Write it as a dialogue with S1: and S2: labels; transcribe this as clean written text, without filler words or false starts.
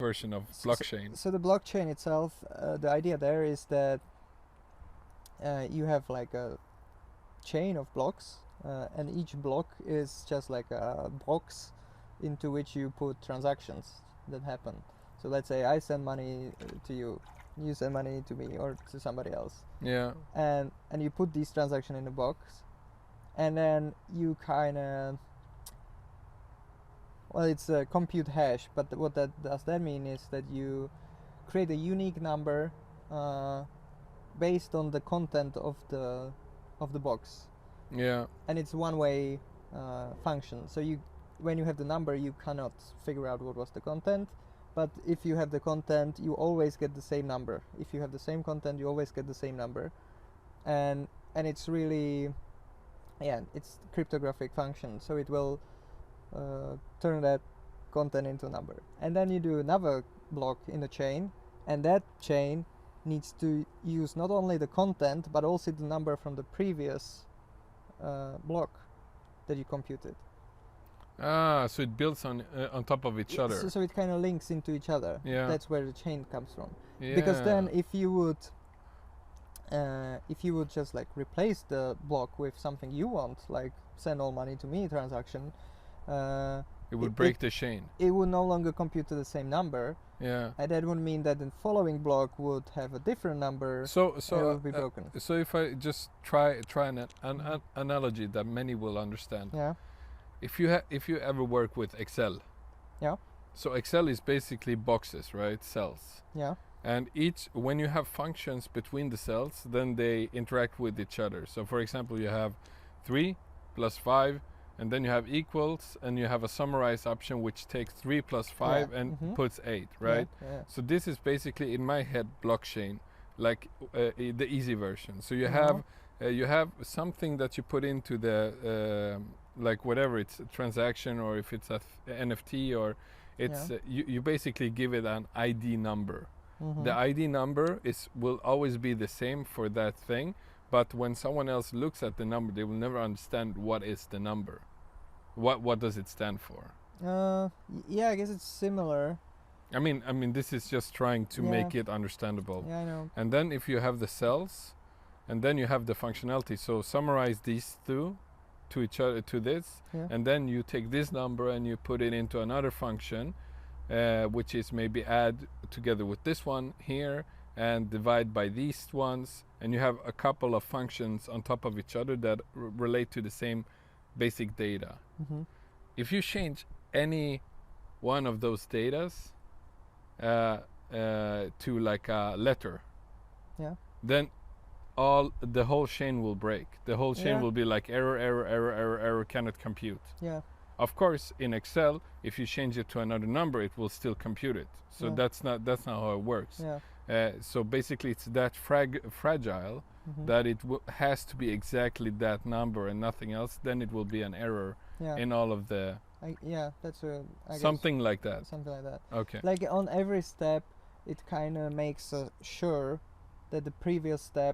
S1: version of blockchain?
S2: So the blockchain itself, the idea there is that you have like a chain of blocks, and each block is just like a box into which you put transactions that happen. So let's say I send money to you, you send money to me or to somebody else.
S1: Yeah.
S2: And you put these transactions in a box, and then you kind of, well, it's a compute hash, but what that mean is that you create a unique number based on the content of the box.
S1: Yeah.
S2: And it's one-way function. So when you have the number, you cannot figure out what was the content. But if you have the content, you always get the same number. If you have the same content, you always get the same number. And it's really, it's cryptographic function. So it will turn that content into a number. And then you do another block in the chain, and that chain needs to use not only the content but also the number from the previous block that you computed.
S1: So it builds on top of each other.
S2: So it kind of links into each other.
S1: Yeah.
S2: That's where the chain comes from.
S1: Yeah.
S2: Because then if you would just like replace the block with something you want, like send all money to me transaction,
S1: it would break the chain.
S2: It would no longer compute to the same number.
S1: Yeah.
S2: And that would mean that the following block would have a different number.
S1: So
S2: and it would be broken.
S1: So if I just try an analogy that many will understand.
S2: Yeah.
S1: If you ever work with Excel.
S2: Yeah.
S1: So Excel is basically boxes, right? Cells.
S2: Yeah.
S1: And when you have functions between the cells, then they interact with each other. So for example, you have 3 plus 5, and then you have equals, and you have a summarize option which takes 3 plus 5 and puts 8, right?
S2: Yeah.
S1: So this is basically, in my head, blockchain, like the easy version. So you have something that you put into the like whatever, it's a transaction, or if it's a NFT, or it's you basically give it an ID number. The ID number will always be the same for that thing, but when someone else looks at the number, they will never understand what is the number. What does it stand for?
S2: Yeah, I guess it's similar.
S1: I mean, this is just trying to make it understandable.
S2: Yeah, I know.
S1: And then if you have the cells, and then you have the functionality. So summarize these two to each other, to this, and then you take this number and you put it into another function, which is maybe add together with this one here and divide by these ones, and you have a couple of functions on top of each other that relate to the same basic data. If you change any one of those datas to like a letter, then the whole chain will break. The whole chain will be like error, cannot compute.
S2: Yeah.
S1: Of course, in Excel, if you change it to another number, it will still compute it. So that's not how it works.
S2: Yeah.
S1: So basically, it's that fragile that it has to be exactly that number and nothing else. Then it will be an error in all of the.
S2: That's
S1: something like that.
S2: Something like that.
S1: Okay.
S2: Like on every step, it kind of makes sure that the previous step